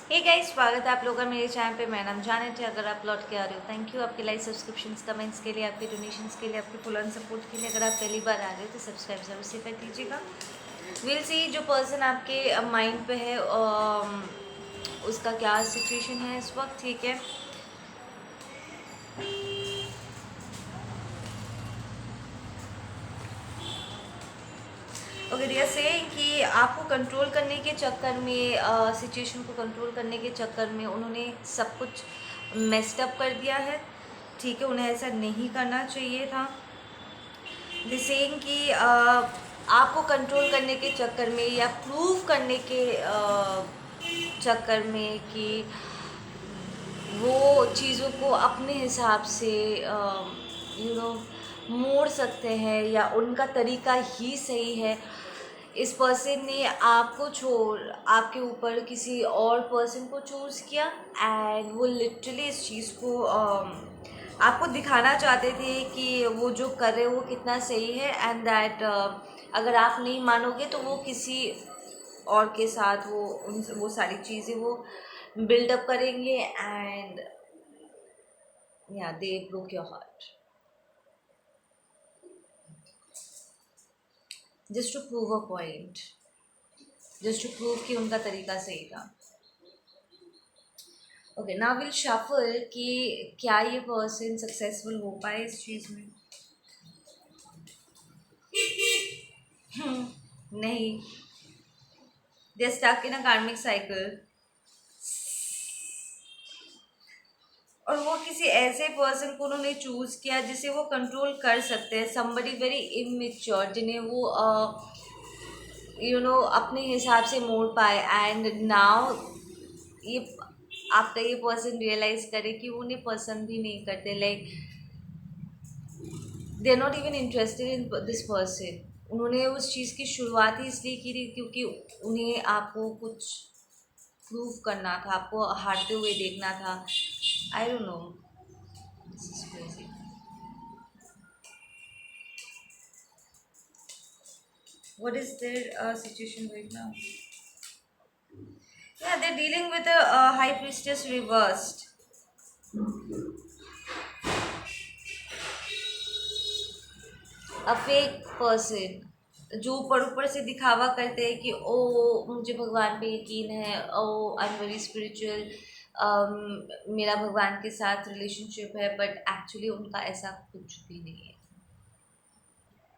Hey guys, स्वागत है आप लोगों का मेरे चैनल पे। मेरा नाम जानेट है। अगर आप लौट के आ रहे हो, थैंक यू आपके लाइक, सब्सक्रिप्शंस, कमेंट्स के लिए, आपके डोनेशंस के लिए, आपके फुल ऑन सपोर्ट के लिए। अगर आप पहली बार आ रहे हो तो सब्सक्राइब जरूर से कर दीजिएगा। विल सी जो पर्सन आपके माइंड पे है उसका क्या सिचुएशन है इस वक्त, ठीक है। ओके, दिया से कि आपको कंट्रोल करने के चक्कर में, सिचुएशन को कंट्रोल करने के चक्कर में उन्होंने सब कुछ मेस्ड अप कर दिया है, ठीक है। उन्हें ऐसा नहीं करना चाहिए था। सेइंग कि आपको कंट्रोल करने के चक्कर में या प्रूव करने के चक्कर में कि वो चीज़ों को अपने हिसाब से यू नो मोड़ सकते हैं या उनका तरीका ही सही है। इस पर्सन ने आपको छोड़ आपके ऊपर किसी और पर्सन को चूज़ किया एंड वो लिटरली इस चीज़ को आपको दिखाना चाहते थे कि वो जो कर रहे हो वो कितना सही है एंड दैट अगर आप नहीं मानोगे तो वो किसी और के साथ वो सारी चीज़ें वो बिल्डअप करेंगे एंड या they broke your heart just to prove a point, just to prove कि उनका तरीका सही था। ओके, नाउ विल शफल कि क्या ये पर्सन सक्सेसफुल हो पाए इस चीज़ में। नहीं, दे आर स्टक इन अ कार्मिक साइकिल और वो किसी ऐसे पर्सन को उन्होंने चूज़ किया जिसे वो कंट्रोल कर सकते हैं, समबडी वेरी इमेच्योर जिन्हें वो अपने हिसाब से मोड़ पाए एंड नाउ ये आपका ये पर्सन रियलाइज करे कि वो उन्हें पसंद भी नहीं करते, like they are not even interested in this person. उन्होंने उस चीज़ की शुरुआत ही इसलिए की थी क्योंकि उन्हें आपको कुछ प्रूव करना था, आपको हारते हुए देखना था। आई don't no, this is crazy. What is their situation right now? Yeah, they're dealing with a high priestess reversed. A fake person जो ऊपर ऊपर से दिखावा करते हैं कि ओ मुझे भगवान पे यकीन है, ओ आई एम वेरी स्पिरिचुअल, मेरा भगवान के साथ रिलेशनशिप है, बट एक्चुअली उनका ऐसा कुछ भी नहीं है,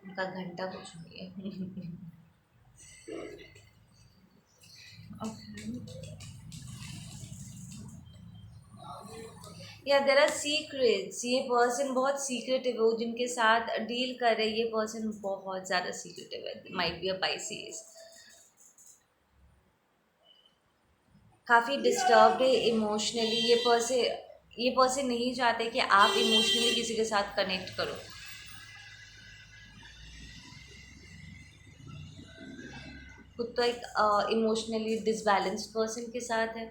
उनका घंटा कुछ नहीं है। Okay. या देर आर सीक्रेट्स, ये पर्सन बहुत सीक्रेटिव है, वो जिनके साथ डील कर रहे ये पर्सन बहुत ज़्यादा सीक्रेटिव है, माइट बी अ पाइसीज, काफ़ी डिस्टर्ब्ड है इमोशनली। ये पर्सन नहीं चाहते कि आप इमोशनली किसी के साथ कनेक्ट करो। खुद तो एक इमोशनली डिसबैलेंस्ड पर्सन के साथ है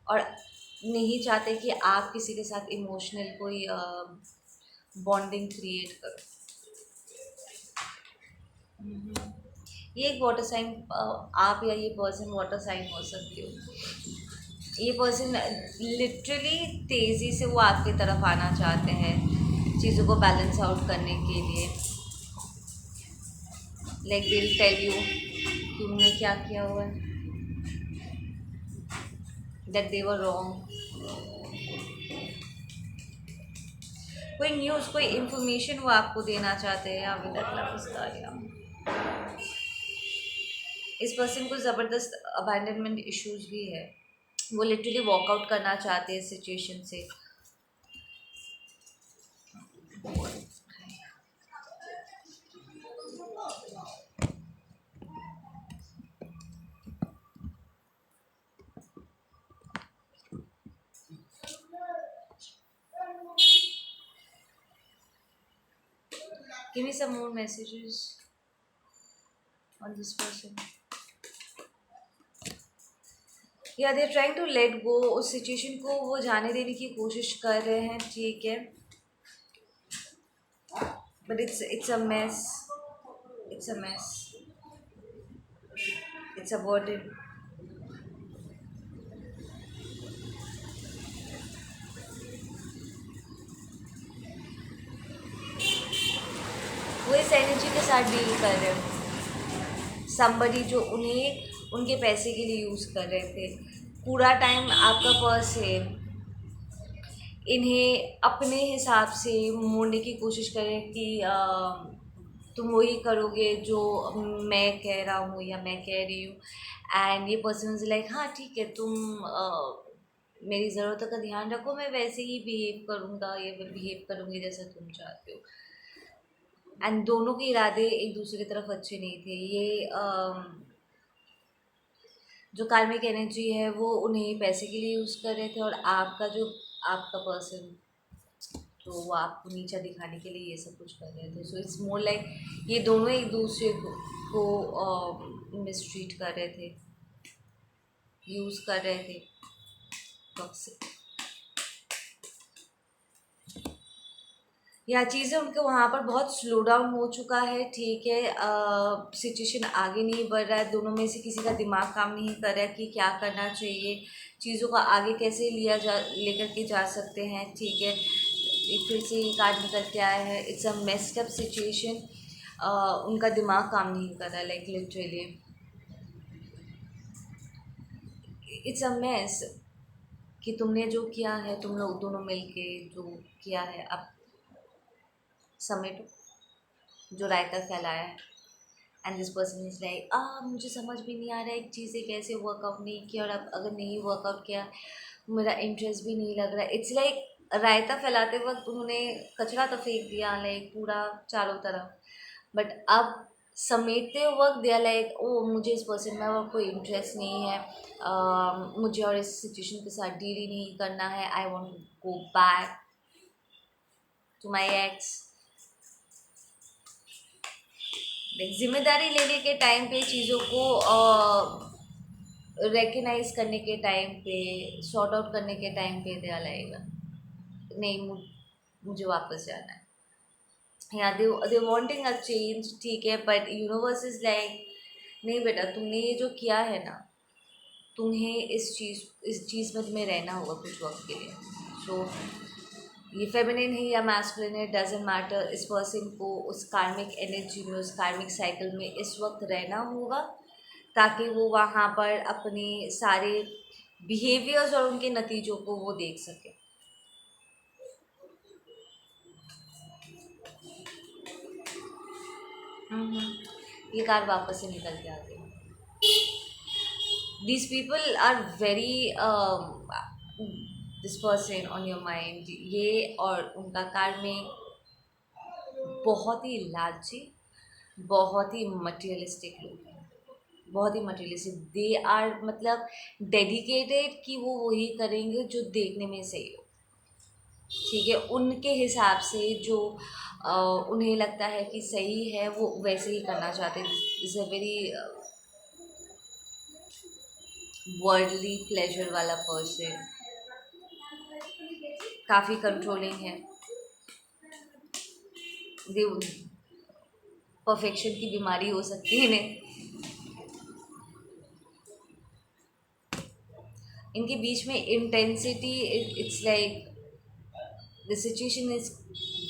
और नहीं चाहते कि आप किसी के साथ इमोशनल कोई बॉन्डिंग क्रिएट करो। ये एक वाटर साइन, आप या ये पर्सन वाटर साइन हो सकते हो। ये पर्सन लिटरली तेज़ी से वो आपकी तरफ आना चाहते हैं चीज़ों को बैलेंस आउट करने के लिए, लाइक विल टेल यू कि उन्होंने क्या किया हुआ है, दैट दे वर रॉन्ग। कोई न्यूज़, कोई इन्फॉर्मेशन वो आपको देना चाहते हैं। या विद इस पर्सन को ज़बरदस्त अबैंडनमेंट इश्यूज भी है, वो लिटरली वॉकआउट करना चाहते हैं सिचुएशन से। Give me some more messages on this person. या they trying to let go, उस सिचुएशन को वो जाने देने की कोशिश कर रहे हैं, ठीक है, but it's a mess, it's a mess, it's a burden. वो इस एनर्जी के साथ डील कर रहे हो। समबडी जो उन्हें उनके पैसे के लिए यूज़ कर रहे थे, पूरा टाइम आपका पर्स है, इन्हें अपने हिसाब से मोड़ने की कोशिश करें कि तुम वही करोगे जो मैं कह रहा हूँ या मैं कह रही हूँ। एंड ये पर्सन इज़ लाइक हाँ ठीक है, तुम मेरी ज़रूरतों का ध्यान रखो, मैं वैसे ही बिहेव करूँगा या बिहेव करूँगी जैसा तुम चाहते हो। एंड दोनों के इरादे एक दूसरे की तरफ अच्छे नहीं थे। ये जो कार्मिक एनर्जी है वो उन्हें पैसे के लिए यूज़ कर रहे थे, और आपका पर्सन तो वो आपको नीचा दिखाने के लिए ये सब कुछ कर रहे थे। सो इट्स मोर लाइक ये दोनों एक दूसरे को मिसट्रीट कर रहे थे, यूज़ कर रहे थे, टॉक्सिक या चीज़ें उनके वहाँ पर बहुत स्लो डाउन हो चुका है। ठीक है, सिचुएशन आगे नहीं बढ़ रहा है, दोनों में से किसी का दिमाग काम नहीं कर रहा है कि क्या करना चाहिए, चीज़ों को आगे कैसे लेकर के जा सकते हैं। ठीक है, एक फिर से ये कार्ड निकल के आया है, it's a messed up situation. उनका दिमाग काम नहीं कर रहा है, like literally it's a mess कि तुमने जो किया है, तुम लोग दोनों मिलके जो किया है, अब समेटो जो रायता फैलाया है। And this person is like मुझे समझ भी नहीं आ रहा है एक चीज़ें कैसे वर्कआउट नहीं किया, और अब अगर नहीं वर्कआउट किया मेरा इंटरेस्ट भी नहीं लग रहा है। इट्स लाइक रायता फैलाते वक्त उन्होंने कचरा तो फेंक दिया लाइक पूरा चारों तरफ, बट अब समेटते वक्त दिया लाइक ओ मुझे इस पर्सन में अब कोई इंटरेस्ट नहीं है, मुझे और इस सिचुएशन के साथ डील ही नहीं करना है, I want to go back to my ex. जिम्मेदारी लेने के टाइम पे, चीज़ों को रिकग्नाइज करने के टाइम पे, सॉर्ट आउट करने के टाइम पे दया लाएगा नहीं मुझे वापस जाना है, या दे वांटिंग अ चेंज। ठीक है, बट यूनिवर्स इज लाइक नहीं बेटा, तुमने ये जो किया है ना, तुम्हें इस चीज़ में तुम्हें रहना होगा कुछ वक्त के लिए। सो ये फेमिनिन है या मैस्कुलिन है, डजेंट मैटर, इस पर्सन को उस कार्मिक एनर्जी में, उस कार्मिक साइकिल में इस वक्त रहना होगा, ताकि वो वहाँ पर अपने सारे बिहेवियर्स और उनके नतीजों को वो देख सके। ये कार्ड वापस से निकल के आ गई। These people are very this person on your mind, ये और उनका कार्ड में बहुत ही लालची, बहुत ही मटेरियलिस्टिक लोग हैं, बहुत ही मटेरियलिस्टिक। दे आर मतलब डेडिकेटेड कि वो वही करेंगे जो देखने में सही हो। ठीक है, उनके हिसाब से जो उन्हें लगता है कि सही है वो वैसे ही करना चाहते हैं। Is a very worldly pleasure वाला पर्सन, काफ़ी कंट्रोलिंग है, दे परफेक्शन की बीमारी हो सकती है इन्हें। इनके बीच में intensity, it's like the situation is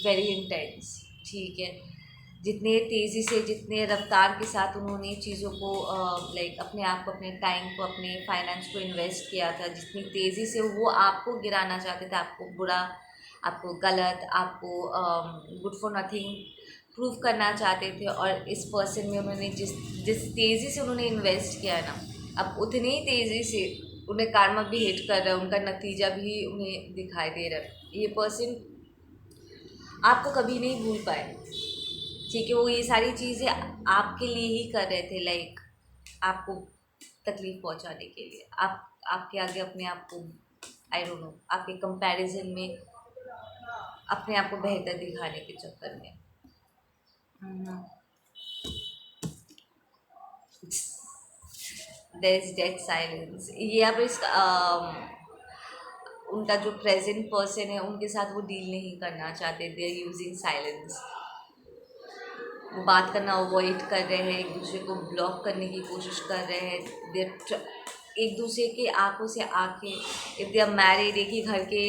very intense. ठीक है, जितने तेज़ी से, जितने रफ्तार के साथ उन्होंने चीज़ों को लाइक अपने आप को, अपने टाइम को, अपने फाइनेंस को इन्वेस्ट किया था, जितनी तेज़ी से वो आपको गिराना चाहते थे, आपको बुरा, आपको गलत, आपको गुड फॉर नथिंग प्रूव करना चाहते थे, और इस पर्सन में उन्होंने जिस जिस तेज़ी से उन्होंने इन्वेस्ट किया ना, अब उतनी ही तेज़ी से उन्हें कार्मा भी हिट कर रहा है, उनका नतीजा भी उन्हें दिखाई दे रहा है। ये पर्सन आपको कभी नहीं भूल पाए। ठीक है, वो ये सारी चीज़ें आपके लिए ही कर रहे थे, लाइक आपको तकलीफ़ पहुंचाने के लिए, आपके आगे अपने आप को, आई डोंट नो, आपके कंपैरिजन में अपने आप को बेहतर दिखाने के चक्कर में। There is dead silence. ये अब इस उनका जो प्रेजेंट पर्सन है उनके साथ वो डील नहीं करना चाहते, दे आर यूजिंग साइलेंस। वो बात करना अवॉइड कर रहे हैं, एक दूसरे को ब्लॉक करने की कोशिश कर रहे हैं, दे एक दूसरे के आंखों से आंखें, इफ दे आर मैरिड, एक ही घर के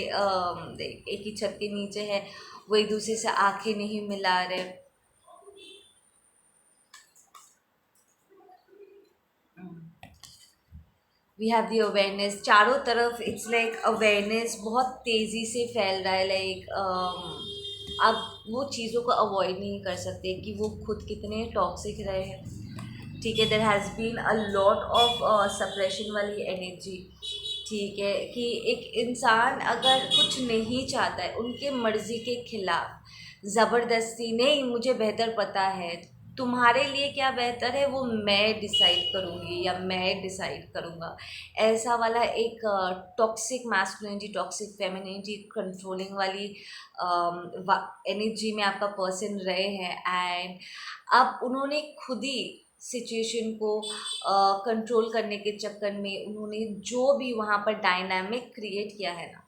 एक ही छत के नीचे है, वो एक दूसरे से आंखें नहीं मिला रहे। वी हैव दी अवेयरनेस चारों तरफ, इट्स लाइक अवेयरनेस बहुत तेज़ी से फैल रहा है, लाइक आप वो चीज़ों को अवॉइड नहीं कर सकते कि वो खुद कितने टॉक्सिक रहे हैं। ठीक है, there has been a lot of suppression वाली एनर्जी। ठीक है, कि एक इंसान अगर कुछ नहीं चाहता है उनके मर्ज़ी के खिलाफ ज़बरदस्ती, नहीं मुझे बेहतर पता है, तुम्हारे लिए क्या बेहतर है वो मैं डिसाइड करूँगी या मैं डिसाइड करूँगा, ऐसा वाला एक toxic masculinity, toxic femininity, controlling वाली एनर्जी में आपका पर्सन रहे हैं। एंड अब उन्होंने खुद ही सिचुएशन को कंट्रोल करने के चक्कर में उन्होंने जो भी वहाँ पर डायनामिक क्रिएट किया है ना,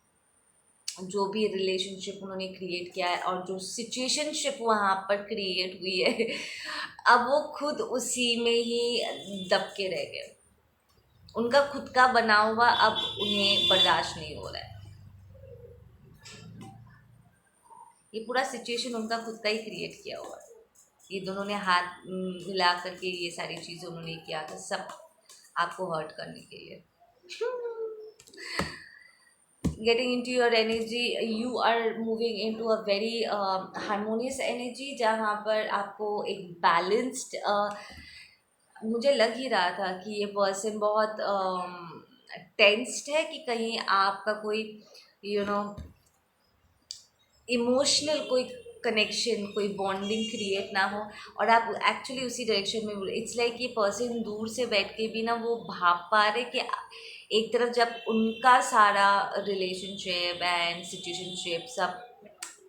जो भी रिलेशनशिप उन्होंने क्रिएट किया है और जो सिचुएशनशिप वहाँ पर क्रिएट हुई है अब वो खुद उसी में ही दबके रह गए। उनका खुद का बना हुआ अब उन्हें बर्दाश्त नहीं हो रहा है। ये पूरा सिचुएशन उनका खुद का ही क्रिएट किया हुआ है। ये दोनों ने हाथ मिला करके ये सारी चीज़ें उन्होंने किया था, सब आपको हर्ट करने के लिए। Getting into your energy, you are moving into a very harmonious energy, जहाँ पर आपको एक बैलेंस्ड, मुझे लग ही रहा था कि ये पर्सन बहुत टेंस्ड है कि कहीं आपका कोई इमोशनल कोई कनेक्शन, कोई बॉन्डिंग क्रिएट ना हो और आप एक्चुअली उसी डायरेक्शन में बोले। इट्स लाइक ये पर्सन दूर से बैठ के भी ना वो भाप पा रहे कि एक तरफ जब उनका सारा रिलेशनशिप एंड सिचुएशनशिप सब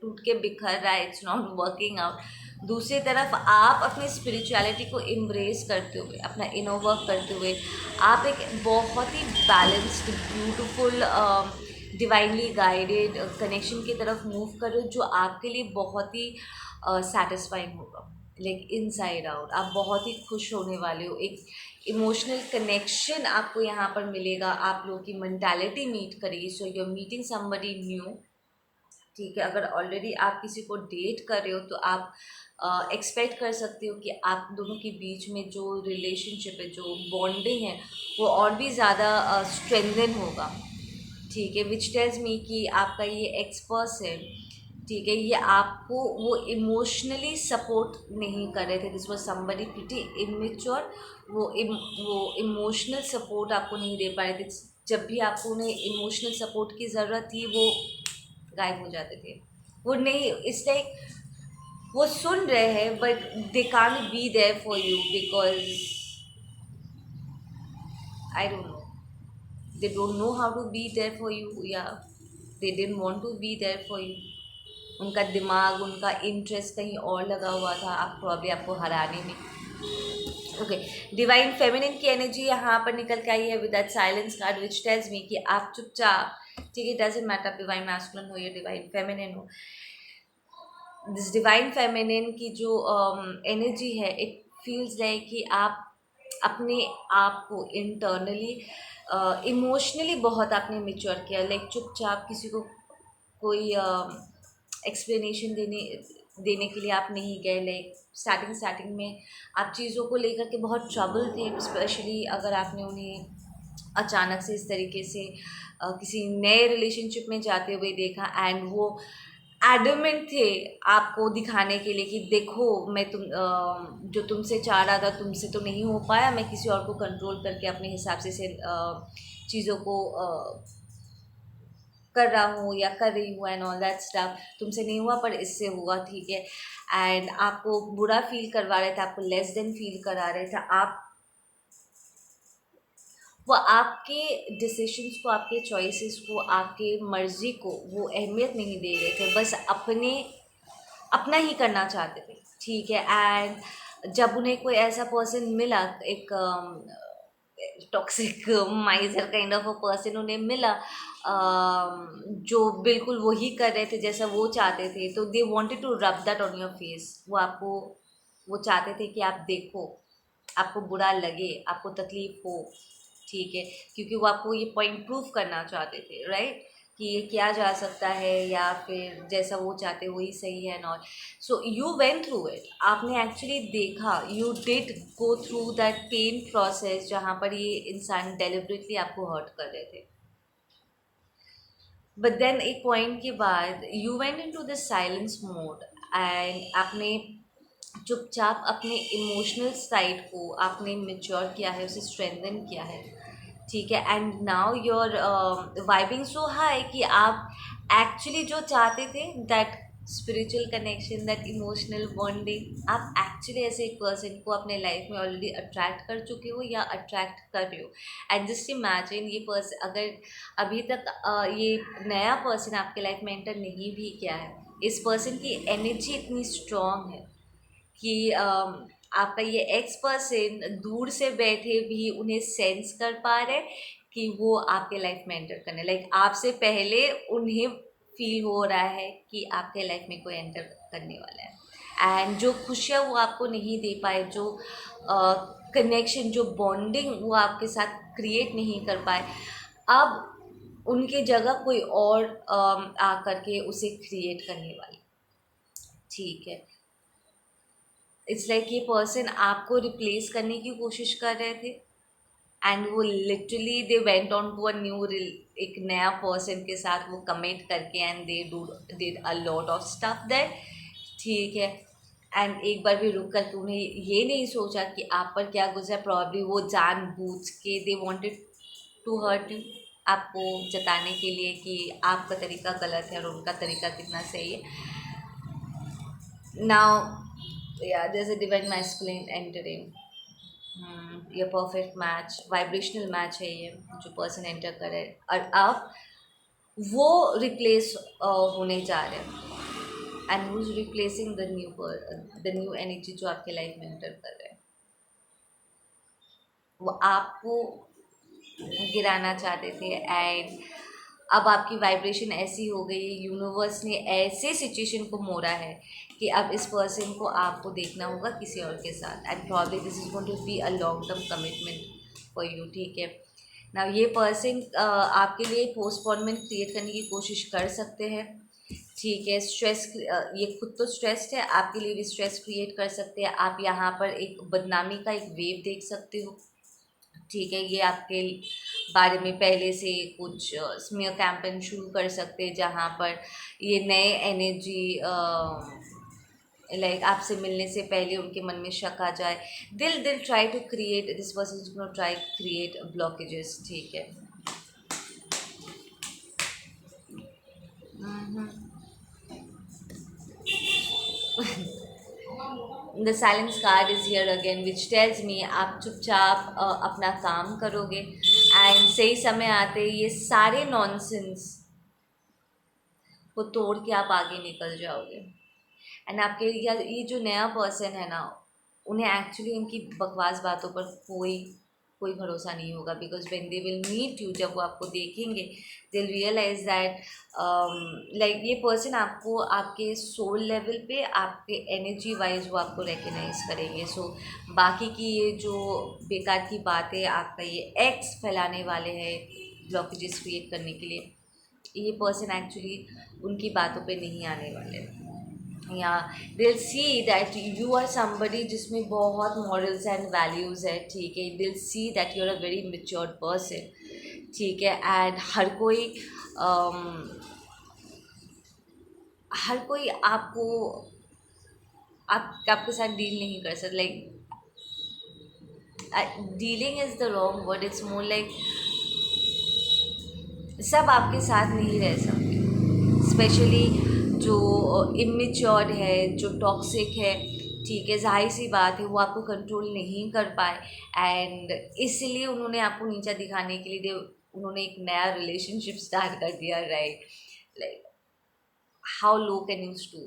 टूट के बिखर रहा है, इट्स नॉट वर्किंग आउट, दूसरी तरफ आप अपनी स्पिरिचुअलिटी को एम्ब्रेस करते हुए, अपना इनर वर्क करते हुए आप एक बहुत ही balanced, beautiful, divinely guided connection की तरफ मूव कर रहे हो, जो आपके लिए बहुत ही सेटिस्फाइंग होगा। लाइक इनसाइड आउट आप बहुत ही खुश होने वाले हो। एक इमोशनल कनेक्शन आपको यहाँ पर मिलेगा, आप लोगों की मेंटालिटी मीट करेगी। So you are meeting somebody new. ठीक है, अगर ऑलरेडी आप किसी को डेट कर रहे हो तो आप एक्सपेक्ट कर सकते हो कि आप दोनों के बीच में जो रिलेशनशिप है, जो बॉन्डिंग है, वो और भी ज़्यादा स्ट्रेंथन होगा। ठीक है, विच टेल्स मी कि आपका ये एक्स पर्सन, ठीक है, ये आपको वो इमोशनली सपोर्ट नहीं कर रहे थे। This was somebody pretty immature. वो इमोशनल सपोर्ट आपको नहीं दे पा रहे थे। जब भी आपको उन्हें इमोशनल सपोर्ट की ज़रूरत थी वो गायब हो जाते थे। वो नहीं, इट्स लाइक वो सुन रहे हैं but they can't be there for you because I don't know, they don't know how to be there for you, या they didn't want to be there for you। उनका दिमाग, उनका इंटरेस्ट कहीं और लगा हुआ था, आप प्रॉब्लम आपको हराने में। ओके, डिवाइन फेमिनिन की एनर्जी यहाँ पर निकल के आई है with that silence card which tells मी कि आप चुपचाप, ठीक है, डजंट मैटर डिवाइन मैस्कुलिन हो या डिवाइन फेमिनिन हो, दिस डिवाइन फेमिनिन की जो एनर्जी है, इट फील्स लाइक कि आप अपने आप को इंटरनली इमोशनली बहुत आपने मेच्योर किया। लाइक चुपचाप किसी को कोई एक्सप्लेनेशन देने के लिए आप नहीं गए। लाइक स्टार्टिंग में आप चीज़ों को लेकर के बहुत ट्रबल थे, स्पेशली अगर आपने उन्हें अचानक से इस तरीके से किसी नए रिलेशनशिप में जाते हुए देखा एंड वो एडमेंट थे आपको दिखाने के लिए कि देखो मैं जो तुमसे चाह रहा था तुमसे तो नहीं हो पाया, मैं किसी और को कंट्रोल करके अपने हिसाब से चीज़ों को कर रहा हूँ या कर रही हूँ एंड ऑल दैट स्टफ, तुमसे नहीं हुआ पर इससे हुआ। ठीक है, एंड आपको बुरा फील करवा रहे थे, आपको लेस देन फील करा रहे थे। आप वो आपके डिसीशंस को, आपके चॉइसेस को, आपके मर्ज़ी को वो अहमियत नहीं दे रहे थे, बस अपना ही करना चाहते थे। ठीक है, एंड जब उन्हें कोई ऐसा पर्सन मिला, एक toxic माइजर kind of a person उन्हें मिला, जो बिल्कुल वही कर रहे थे जैसा वो चाहते थे, तो they wanted to rub that on your face. वो चाहते थे कि आप देखो, आपको बुरा लगे, आपको तकलीफ हो। ठीक है, क्योंकि वो आपको ये पॉइंट प्रूव करना चाहते थे, राइट। कि ये किया जा सकता है या फिर जैसा वो चाहते वही सही है not. So you went through it, आपने एक्चुअली देखा, you did go through that pain process जहाँ पर ये इंसान डेलिबरेटली आपको हर्ट कर रहे थे। बट देन एक पॉइंट के बाद you went into the silence mode and आपने चुपचाप अपने इमोशनल साइड को आपने मेच्योर किया है, उसे स्ट्रेंथन किया है, ठीक है। And now your vibing so high कि आप एक्चुअली जो चाहते थे, that spiritual connection, that emotional bonding, आप एक्चुअली ऐसे एक पर्सन को अपने लाइफ में ऑलरेडी अट्रैक्ट कर चुके हो या अट्रैक्ट कर रहे हो। एंड जस्ट इमेजिन ये पर्सन अगर अभी तक ये नया पर्सन आपके लाइफ में एंटर नहीं भी किया है, इस पर्सन की एनर्जी इतनी स्ट्रॉन्ग है कि आपका ये एक्स पर्सन दूर से बैठे भी उन्हें सेंस कर पा रहे कि वो आपके लाइफ में एंटर करने, लाइक आपसे पहले उन्हें फील हो रहा है कि आपके लाइफ में कोई एंटर करने वाला है। एंड जो खुशियाँ वो आपको नहीं दे पाए, जो कनेक्शन, जो बॉन्डिंग वो आपके साथ क्रिएट नहीं कर पाए, अब उनकी जगह कोई और आकर के उसे क्रिएट करने वाली, ठीक है। इट्स लाइक ये पर्सन आपको रिप्लेस करने की कोशिश कर रहे थे एंड वो literally they went on to a new, एक नया पर्सन के साथ वो कमिट करके and they did a lot of stuff that, ठीक है। एंड एक बार भी रुक करके उन्हें ये नहीं सोचा कि आप पर क्या गुजरा, प्रॉब्ली वो जानबूझ के they wanted to hurt you, आपको जताने के लिए कि आपका तरीका गलत है और उनका तरीका कितना सही है। नाउ या there's a divine masculine entering, ये परफेक्ट मैच, वाइब्रेशनल मैच है ये जो पर्सन एंटर करे, और अब वो रिप्लेस होने जा रहे हैं and who is replacing the new energy जो आपके लाइफ में एंटर कर रहे हैं। वो आपको गिराना चाहते थे एंड अब आपकी वाइब्रेशन ऐसी हो गई है, यूनिवर्स ने ऐसे सिचुएशन को मोड़ा है कि अब इस पर्सन को आपको देखना होगा किसी और के साथ and probably this is going to be a long term commitment for you, ठीक है ना। ये पर्सन आपके लिए पोस्टपोनमेंट क्रिएट करने की कोशिश कर सकते हैं, ठीक है। स्ट्रेस, ये खुद तो स्ट्रेस्ड है, आपके लिए भी स्ट्रेस क्रिएट कर सकते हैं। आप यहाँ पर एक बदनामी का एक वेव देख सकते हो, ठीक है। ये आपके बारे में पहले से कुछ स्मीयर कैंपेन शुरू कर सकते हैं जहाँ पर ये नए एनर्जी लाइक आपसे मिलने से पहले उनके मन में शक आ जाए, they'll try to create, this person is gonna try create blockages, ठीक है। The silence card is here again which tells me आप चुपचाप अपना काम करोगे एंड सही समय आते ये सारे नॉनसेंस को तोड़ के आप आगे निकल जाओगे। एंड आपके ये जो नया पर्सन है ना, उन्हें एक्चुअली इनकी बकवास बातों पर कोई भरोसा नहीं होगा, because when they will meet you, जब वो आपको देखेंगे they will realize that like ये पर्सन आपको आपके सोल लेवल पे, आपके एनर्जी वाइज वो आपको रिकग्नाइज करेंगे। सो बाकी की ये जो बेकार की बातें आपका ये एक्स फैलाने वाले हैं ब्लॉकेजेस क्रिएट करने के लिए, ये पर्सन एक्चुअली उनकी बातों पे नहीं आने वाले, या they'll see that you are somebody जिसमें बहुत मॉरल्स एंड वैल्यूज़ है, ठीक है। They'll see that you are a very matured person, ठीक है। एंड हर कोई आपको आपके साथ डील नहीं कर सकता, like dealing is the wrong word, it's more like सब आपके साथ नहीं रह सकते, स्पेशली जो इमेच्योर है, जो टॉक्सिक है, ठीक है। जाहिर सी बात है वो आपको कंट्रोल नहीं कर पाए एंड इसलिए उन्होंने आपको नीचा दिखाने के लिए उन्होंने एक नया रिलेशनशिप स्टार्ट कर दिया, right. Like how low can you to.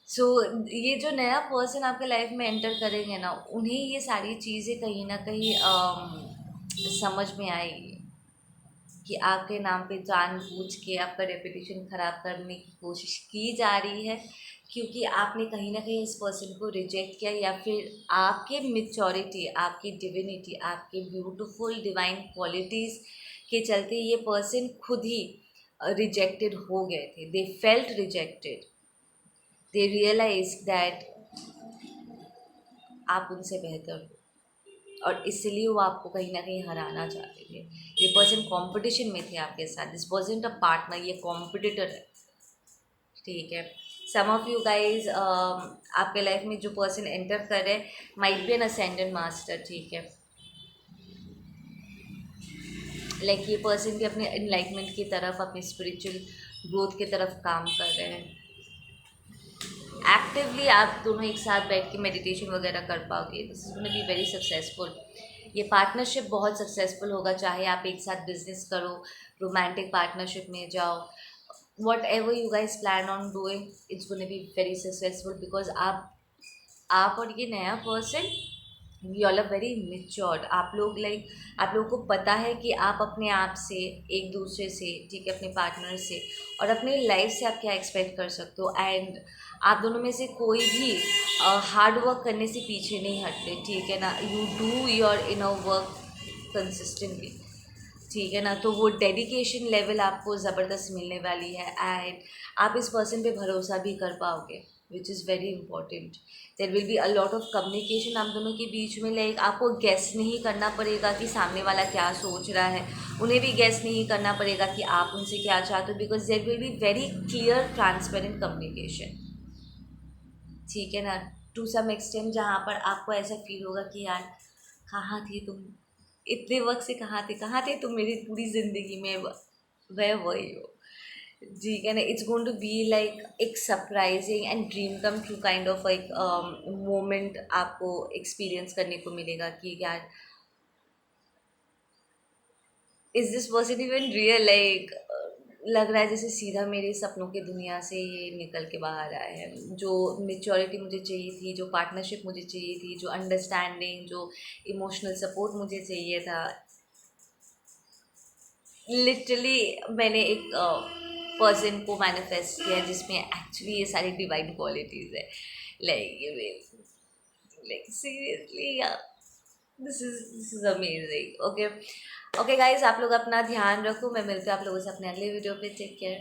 So ये जो नया पर्सन आपके लाइफ में एंटर करेंगे ना, उन्हें ये सारी चीज़ें कहीं ना कहीं समझ में आएगी कि आपके नाम पे जानबूझ के आपका रेपुटेशन ख़राब करने की कोशिश की जा रही है, क्योंकि आपने कहीं ना कहीं इस पर्सन को रिजेक्ट किया, या फिर आपके मेच्योरिटी, आपकी डिविनिटी, आपके ब्यूटीफुल डिवाइन क्वालिटीज़ के चलते ये पर्सन खुद ही रिजेक्टेड हो गए थे. They felt rejected, they realize that आप उनसे बेहतर हो, और इसलिए वो आपको कहीं ना कहीं हराना चाहते थे. ये पर्सन कंपटीशन में थे आपके साथ. दिस वाज़न्ट अ पार्टनर, ये कॉम्पिटिटर है. ठीक है. सम ऑफ यू गाइज, आपके लाइफ में जो पर्सन एंटर कर रहे हैं might be an ascendant master. ठीक है. लाइक ये पर्सन भी अपने एनलाइटमेंट की तरफ, अपनी स्पिरिचुअल ग्रोथ की तरफ काम कर रहे हैं. एक्टिवली आप दोनों एक साथ बैठ के मेडिटेशन वगैरह कर पाओगे. This is gonna be very successful. ये पार्टनरशिप बहुत सक्सेसफुल होगा, चाहे आप एक साथ बिजनेस करो, रोमांटिक पार्टनरशिप में जाओ, whatever you guys plan on doing, it's gonna be very successful. Because आप और ये नया person, you all are very matured. आप लोग लाइक, आप लोगों को पता है कि आप अपने आप से, एक दूसरे से, ठीक है, अपने पार्टनर से और अपनी लाइफ से आप क्या एक्सपेक्ट कर सकते हो. एंड आप दोनों में से कोई भी हार्ड वर्क करने से पीछे नहीं हटते. ठीक है ना. You do your inner work consistently. ठीक है ना. तो वो डेडिकेशन लेवल आपको ज़बरदस्त मिलने वाली है. एंड आप इस पर्सन पे भरोसा भी कर पाओगे, which is very important. There will be a lot of communication आप दोनों के बीच में. लाइक आपको गेस नहीं करना पड़ेगा कि सामने वाला क्या सोच रहा है, उन्हें भी गेस नहीं करना पड़ेगा कि आप उनसे क्या चाहते हो. Because there will be very clear transparent communication. ठीक है ना. टू सम एक्सटेंट जहाँ पर आपको ऐसा फील होगा कि यार कहाँ थी तुम, इतने वक्त से कहाँ थे तुम मेरी पूरी ज़िंदगी में, वह वही हो. ठीक है ना. It's going to be like एक surprising and dream come true kind of एक मोमेंट आपको एक्सपीरियंस करने को मिलेगा कि यार is this person even real. Like लग रहा है जैसे सीधा मेरे सपनों की दुनिया से ये निकल के बाहर आए हैं. जो मेच्योरिटी मुझे चाहिए थी, जो पार्टनरशिप मुझे चाहिए थी, जो अंडरस्टैंडिंग, जो इमोशनल सपोर्ट मुझे चाहिए था, लिटरली मैंने एक पर्सन को मैनिफेस्ट किया जिसमें एक्चुअली ये सारी डिवाइन क्वालिटीज़ है. Like like seriously, this is amazing. Okay. Okay guys, आप लोग अपना ध्यान रखो. मैं मिलती हूँ आप लोगों से अपने अगले वीडियो पे. Take care.